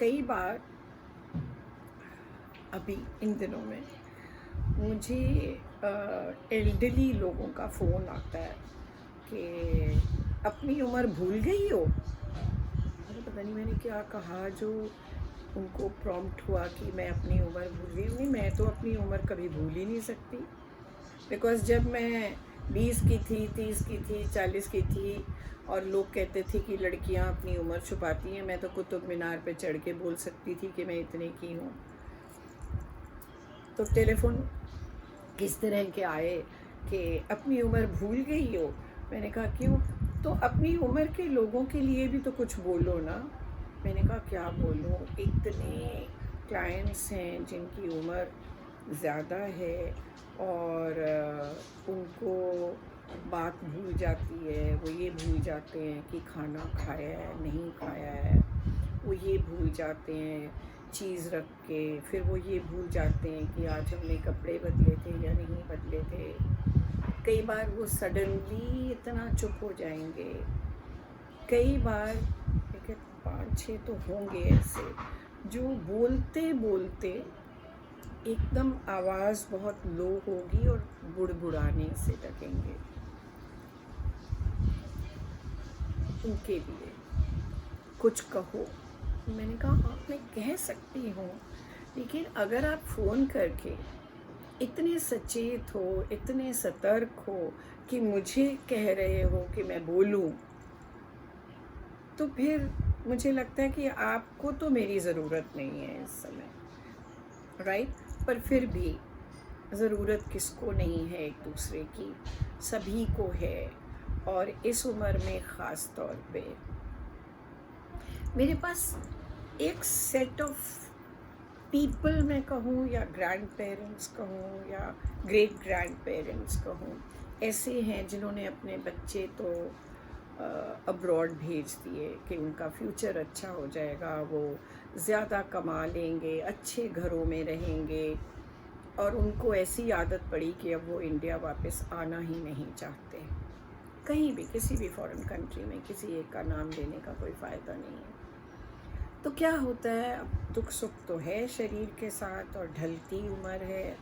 कई बार अभी इन दिनों में मुझे एल्डरली लोगों का फ़ोन आता है कि अपनी उम्र भूल गई हो। अरे पता नहीं मैंने क्या कहा जो उनको प्रॉम्प्ट हुआ कि मैं अपनी उम्र भूल गई। नहीं, मैं तो अपनी उम्र कभी भूल ही नहीं सकती। बिकॉज़ जब मैं 20 की थी, 30 की थी, 40 की थी और लोग कहते थे कि लड़कियां अपनी उम्र छुपाती हैं, मैं तो कुतुब मीनार पे चढ़ के बोल सकती थी कि मैं इतने की हूँ। तो टेलीफोन किस तरह के आए कि अपनी उम्र भूल गई हो। मैंने कहा क्यों? तो अपनी उम्र के लोगों के लिए भी तो कुछ बोलो ना। मैंने कहा क्या बोलूँ, इतने क्लाइंट्स हैं जिनकी उम्र ज़्यादा है और उनको बात भूल जाती है। वो ये भूल जाते हैं कि खाना खाया है नहीं खाया है, वो ये भूल जाते हैं चीज़ रख के, फिर वो ये भूल जाते हैं कि आज हमने कपड़े बदले थे या नहीं बदले थे। कई बार वो सडनली इतना चुप हो जाएंगे। कई बार देखिए 5-6 तो होंगे ऐसे जो बोलते बोलते एकदम आवाज़ बहुत लो होगी और बुड़बुड़ाने से लगेंगे। उनके लिए कुछ कहो। मैंने कहा हाँ मैं कह सकती हूँ, लेकिन अगर आप फ़ोन करके इतने सचेत हो, इतने सतर्क हो कि मुझे कह रहे हो कि मैं बोलूँ, तो फिर मुझे लगता है कि आपको तो मेरी ज़रूरत नहीं है इस समय, राइट? पर फिर भी ज़रूरत किसको नहीं है एक दूसरे की, सभी को है। और इस उम्र में ख़ास तौर पे मेरे पास एक सेट ऑफ पीपल मैं कहूँ या ग्रैंड पेरेंट्स कहूँ या ग्रेट ग्रैंड पेरेंट्स कहूँ, ऐसे हैं जिन्होंने अपने बच्चे तो अब्रॉड भेज दिए कि उनका फ्यूचर अच्छा हो जाएगा, वो ज़्यादा कमा लेंगे, अच्छे घरों में रहेंगे और उनको ऐसी आदत पड़ी कि अब वो इंडिया वापस आना ही नहीं चाहते। कहीं भी किसी भी फॉरेन कंट्री में किसी एक का नाम लेने का कोई फ़ायदा नहीं है। तो क्या होता है, अब दुख सुख तो है शरीर के साथ और ढलती उम्र है।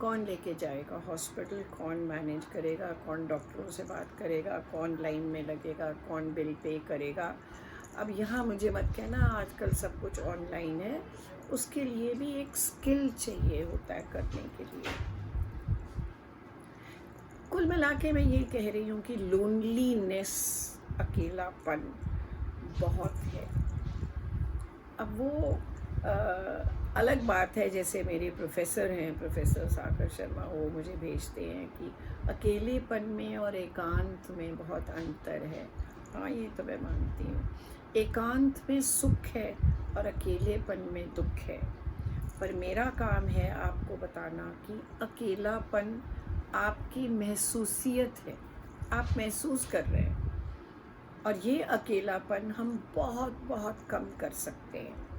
कौन लेके जाएगा हॉस्पिटल, कौन मैनेज करेगा, कौन डॉक्टरों से बात करेगा, कौन लाइन में लगेगा, कौन बिल पे करेगा। अब यहाँ मुझे मत कहना आजकल सब कुछ ऑनलाइन है, उसके लिए भी एक स्किल चाहिए होता है करने के लिए। कुल मिला के मैं ये कह रही हूँ कि लोनलीनेस, अकेलापन बहुत है। अब वो अलग बात है, जैसे मेरे प्रोफेसर हैं, प्रोफेसर सागर शर्मा, वो मुझे भेजते हैं कि अकेलेपन में और एकांत में बहुत अंतर है। हाँ ये तो मैं मानती हूँ, एकांत में सुख है और अकेलेपन में दुख है। पर मेरा काम है आपको बताना कि अकेलापन आपकी महसूसियत है, आप महसूस कर रहे हैं, और ये अकेलापन हम बहुत बहुत कम कर सकते हैं।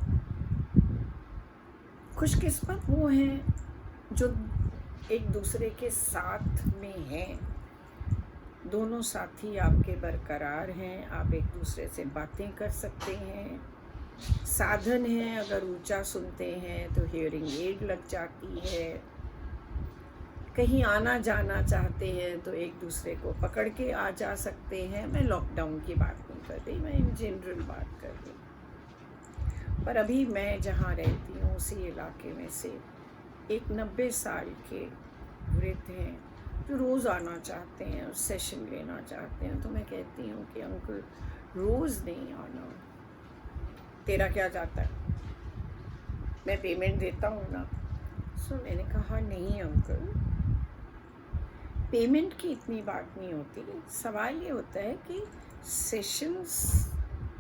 खुशकिस्मत वो हैं जो एक दूसरे के साथ में हैं, दोनों साथी आपके बरकरार हैं, आप एक दूसरे से बातें कर सकते हैं, साधन हैं, अगर ऊंचा सुनते हैं तो हियरिंग एड लग जाती है, कहीं आना जाना चाहते हैं तो एक दूसरे को पकड़ के आ जा सकते हैं। मैं लॉकडाउन की बात नहीं कर रही, मैं इन जनरल बात कर रही। पर अभी मैं जहाँ रहती हूँ उसी इलाके में से एक 90 साल के वृद्ध हैं जो रोज़ आना चाहते हैं और सेशन लेना चाहते हैं। तो मैं कहती हूँ कि अंकल रोज़ नहीं आना, तेरा क्या जाता है, मैं पेमेंट देता हूँ ना। सो मैंने कहा नहीं अंकल, पेमेंट की इतनी बात नहीं होती, सवाल ये होता है कि सेशंस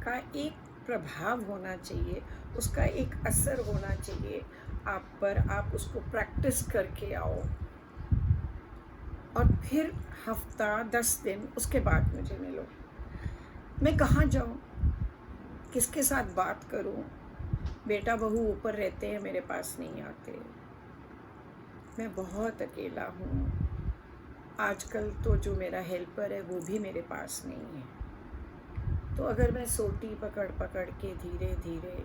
का एक प्रभाव होना चाहिए, उसका एक असर होना चाहिए आप पर, आप उसको प्रैक्टिस करके आओ और फिर हफ्ता 10 दिन उसके बाद मुझे मिलो। मैं कहाँ जाऊँ, किसके साथ बात करूँ? बेटा बहू ऊपर रहते हैं, मेरे पास नहीं आते, मैं बहुत अकेला हूँ। आजकल तो जो मेरा हेल्पर है वो भी मेरे पास नहीं है। तो अगर मैं सोटी पकड़ पकड़ के धीरे धीरे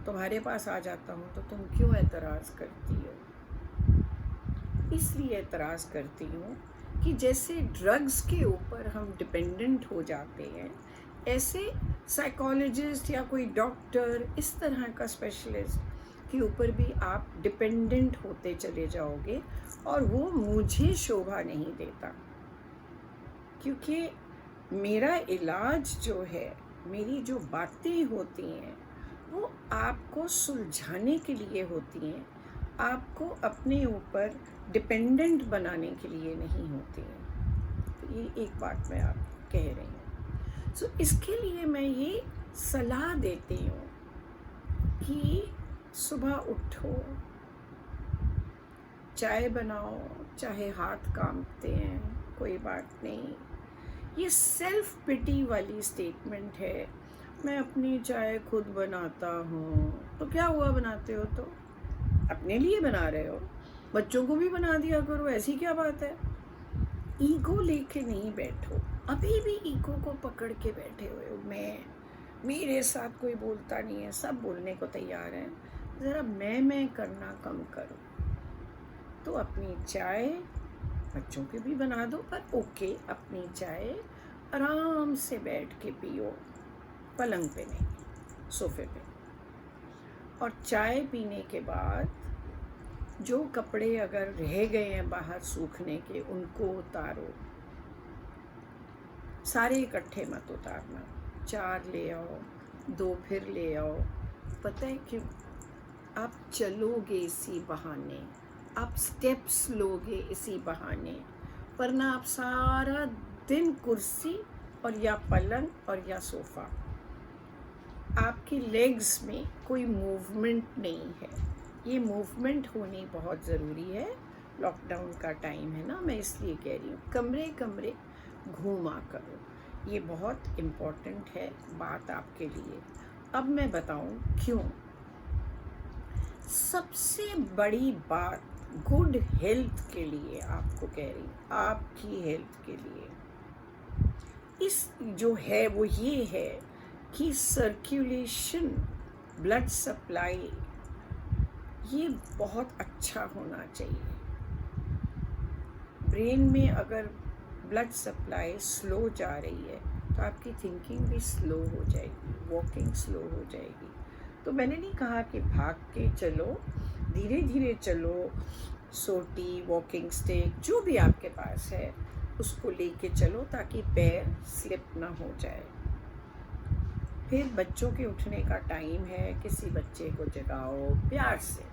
तुम्हारे पास आ जाता हूँ तो तुम क्यों एतराज़ करती हो? इसलिए एतराज़ करती हूँ कि जैसे ड्रग्स के ऊपर हम डिपेंडेंट हो जाते हैं, ऐसे साइकोलॉजिस्ट या कोई डॉक्टर, इस तरह का स्पेशलिस्ट के ऊपर भी आप डिपेंडेंट होते चले जाओगे, और वो मुझे शोभा नहीं देता। क्योंकि मेरा इलाज जो है, मेरी जो बातें होती हैं, वो आपको सुलझाने के लिए होती हैं, आपको अपने ऊपर डिपेंडेंट बनाने के लिए नहीं होती हैं। तो ये एक बात मैं आपको कह रही हूँ। सो इसके लिए मैं ये सलाह देती हूँ कि सुबह उठो, चाय बनाओ, चाहे हाथ कांपते हैं कोई बात नहीं। ये सेल्फ पिटी वाली स्टेटमेंट है, मैं अपनी चाय खुद बनाता हूँ। तो क्या हुआ, बनाते हो तो अपने लिए बना रहे हो, बच्चों को भी बना दिया करो, ऐसी क्या बात है? ईगो लेके नहीं बैठो, अभी भी ईगो को पकड़ के बैठे हुए हो। मेरे साथ कोई बोलता नहीं है, सब बोलने को तैयार हैं। ज़रा मैं करना कम करो। तो अपनी चाय बच्चों के भी बना दो, पर ओके, अपनी चाय आराम से बैठ के पियो, पलंग पे नहीं, सोफे पे। और चाय पीने के बाद जो कपड़े अगर रह गए हैं बाहर सूखने के, उनको उतारो। सारे इकट्ठे मत उतारना, 4 ले आओ, 2 फिर ले आओ। पता है क्यों? आप चलोगे इसी बहाने, आप स्टेप्स लोगे इसी बहाने, वरना आप सारा दिन कुर्सी और या पलंग और या सोफ़ा, आपकी लेग्स में कोई मूवमेंट नहीं है। ये मूवमेंट होनी बहुत ज़रूरी है। लॉकडाउन का टाइम है ना, मैं इसलिए कह रही हूँ, कमरे कमरे घूमा करो। ये बहुत इम्पोर्टेंट है बात आपके लिए। अब मैं बताऊँ क्यों। सबसे बड़ी बात गुड हेल्थ के लिए आपको कह रही हूँ, आपकी हेल्थ के लिए इस जो है वो ये है कि सर्कुलेशन, ब्लड सप्लाई, ये बहुत अच्छा होना चाहिए। ब्रेन में अगर ब्लड सप्लाई स्लो जा रही है तो आपकी थिंकिंग भी स्लो हो जाएगी, वॉकिंग स्लो हो जाएगी। तो मैंने नहीं कहा कि भाग के चलो, धीरे धीरे चलो, सोटी, वॉकिंग स्टिक, जो भी आपके पास है उसको लेके चलो, ताकि पैर स्लिप ना हो जाए। फिर बच्चों के उठने का टाइम है, किसी बच्चे को जगाओ प्यार से,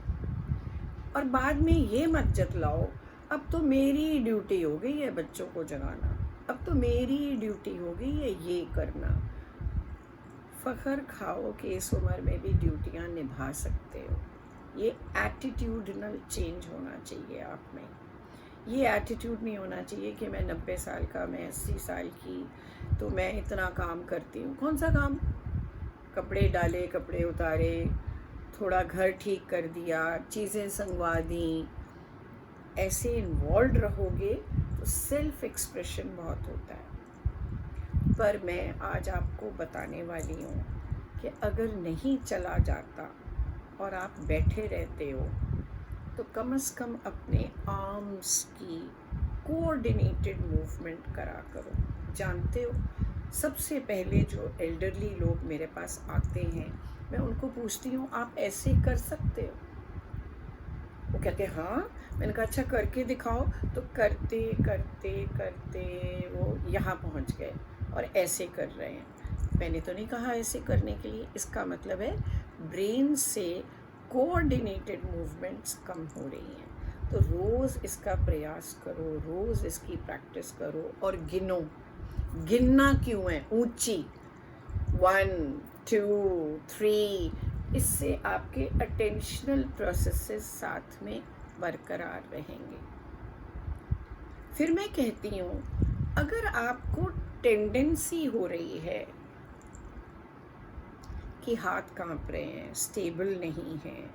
और बाद में ये मत जतलाओ अब तो मेरी ड्यूटी हो गई है बच्चों को जगाना, अब तो मेरी ड्यूटी हो गई है ये करना। फ़ख्र खाओ कि इस उम्र में भी ड्यूटियाँ निभा सकते हो। ये एटीट्यूडनल चेंज होना चाहिए आप में। ये एटीट्यूड नहीं होना चाहिए कि मैं 90 साल का, मैं 80 साल की, तो मैं इतना काम करती हूँ। कौन सा काम? कपड़े डाले, कपड़े उतारे, थोड़ा घर ठीक कर दिया, चीज़ें संगवा दी, ऐसे इन्वॉल्व रहोगे तो सेल्फ एक्सप्रेशन बहुत होता है। पर मैं आज आपको बताने वाली हूँ कि अगर नहीं चला जाता और आप बैठे रहते हो तो कम से कम अपने आर्म्स की कोऑर्डिनेटेड मूवमेंट करा करो। जानते हो, सबसे पहले जो एल्डरली लोग मेरे पास आते हैं, मैं उनको पूछती हूँ आप ऐसे कर सकते हो? वो कहते हैं हाँ। मैंने कहा अच्छा करके दिखाओ। तो करते करते करते वो यहाँ पहुँच गए और ऐसे कर रहे हैं। मैंने तो नहीं कहा ऐसे करने के लिए, इसका मतलब है ब्रेन से कोऑर्डिनेटेड मूवमेंट्स कम हो रही हैं। तो रोज़ इसका प्रयास करो, रोज़ इसकी प्रैक्टिस करो और गिनो। गिनना क्यों है? ऊंची 1 2 3, इससे आपके अटेंशनल प्रोसेसेस साथ में बरकरार रहेंगे। फिर मैं कहती हूँ, अगर आपको टेंडेंसी हो रही है कि हाथ कांप रहे हैं, स्टेबल नहीं हैं,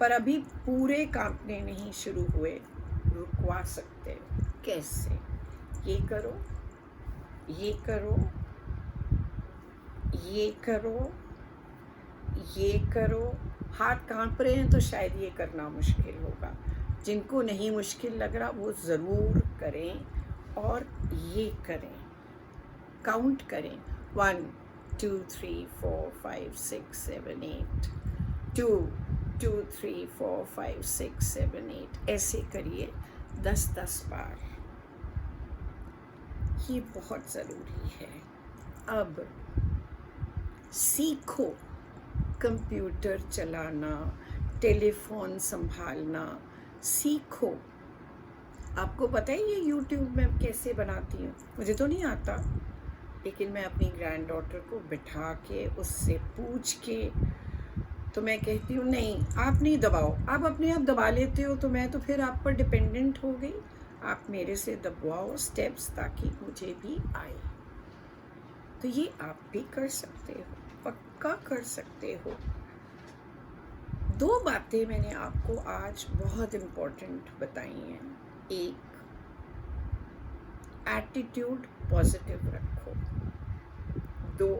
पर अभी पूरे कांपने नहीं शुरू हुए, रुकवा सकते हो। कैसे? ये करो, ये करो, ये करो, ये करो। हाथ कांप रहे हैं तो शायद ये करना मुश्किल होगा। जिनको नहीं मुश्किल लग रहा वो ज़रूर करें और ये करें। काउंट करें, 1 2 3 4 5 6 7 8, 2 2 3 4 5 6 7 8, ऐसे करिए 10-10 बार। ये बहुत ज़रूरी है। अब सीखो कंप्यूटर चलाना, टेलीफोन संभालना सीखो। आपको पता है ये यूट्यूब में कैसे बनाती हूँ? मुझे तो नहीं आता, लेकिन मैं अपनी ग्रैंड डॉटर को बिठा के उससे पूछ के तो मैं कहती हूँ नहीं आप नहीं दबाओ, आप अपने आप दबा लेते हो तो मैं तो फिर आप पर डिपेंडेंट हो गई। आप मेरे से दबवाओ स्टेप्स ताकि मुझे भी आए। तो ये आप भी कर सकते हो, पक्का कर सकते हो। 2 बातें मैंने आपको आज बहुत इम्पोर्टेंट बताई हैं। एक, एटीट्यूड पॉजिटिव रखो। 2,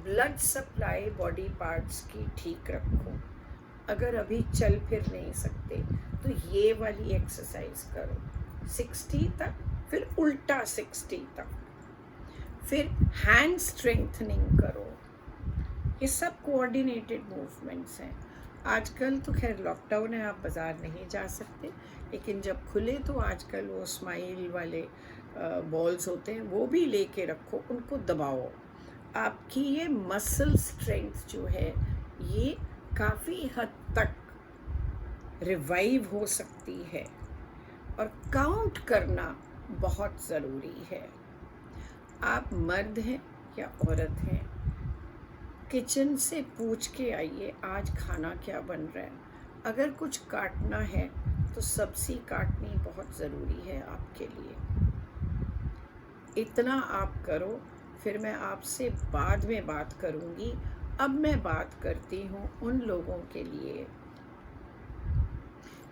ब्लड सप्लाई बॉडी पार्ट्स की ठीक रखो। अगर अभी चल फिर नहीं सकते तो ये वाली एक्सरसाइज करो 60 तक, फिर उल्टा 60 तक, फिर हैंड स्ट्रेंथनिंग करो। ये सब कोऑर्डिनेटेड मूवमेंट्स हैं। आजकल तो खैर लॉकडाउन है, आप बाज़ार नहीं जा सकते, लेकिन जब खुले तो आजकल वो स्माइल वाले बॉल्स होते हैं वो भी लेके रखो, उनको दबाओ। आपकी ये मसल स्ट्रेंथ जो है ये काफ़ी हद तक रिवाइव हो सकती है। और काउंट करना बहुत ज़रूरी है। आप मर्द हैं या औरत हैं, किचन से पूछ के आइए आज खाना क्या बन रहा है। अगर कुछ काटना है तो सब्ज़ी काटनी बहुत ज़रूरी है आपके लिए। इतना आप करो, फिर मैं आपसे बाद में बात करूँगी। अब मैं बात करती हूँ उन लोगों के लिए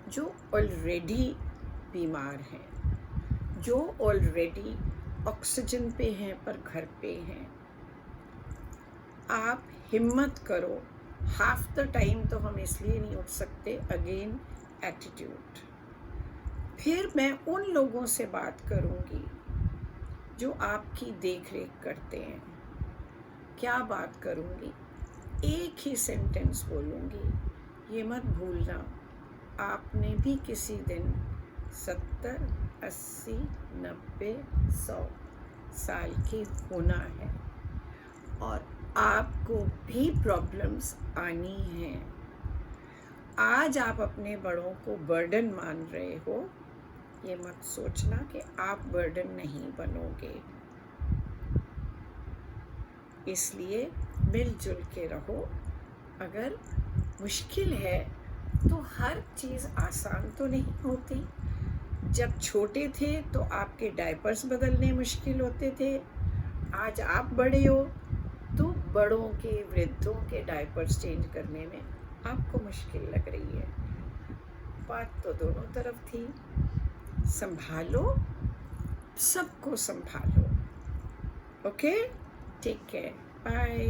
जो ऑलरेडी बीमार हैं, जो ऑलरेडी ऑक्सीजन पे हैं पर घर पे हैं। आप हिम्मत करो, हाफ द टाइम तो हम इसलिए नहीं उठ सकते, अगेन एटीट्यूड। फिर मैं उन लोगों से बात करूँगी जो आपकी देख रेख करते हैं। क्या बात करूँगी? एक ही सेंटेंस बोलूँगी, ये मत भूलना आपने भी किसी दिन 70, 80, 90, 100 साल की होना है और आपको भी प्रॉब्लम्स आनी हैं। आज आप अपने बड़ों को बर्डन मान रहे हो, ये मत सोचना कि आप बर्डन नहीं बनोगे। इसलिए मिलजुल के रहो। अगर मुश्किल है तो हर चीज़ आसान तो नहीं होती। जब छोटे थे तो आपके डायपर्स बदलने मुश्किल होते थे, आज आप बड़े हो तो बड़ों के, वृद्धों के डायपर्स चेंज करने में आपको मुश्किल लग रही है। बात तो दोनों तरफ थी। संभालो, सबको संभालो। Okay, take care, bye.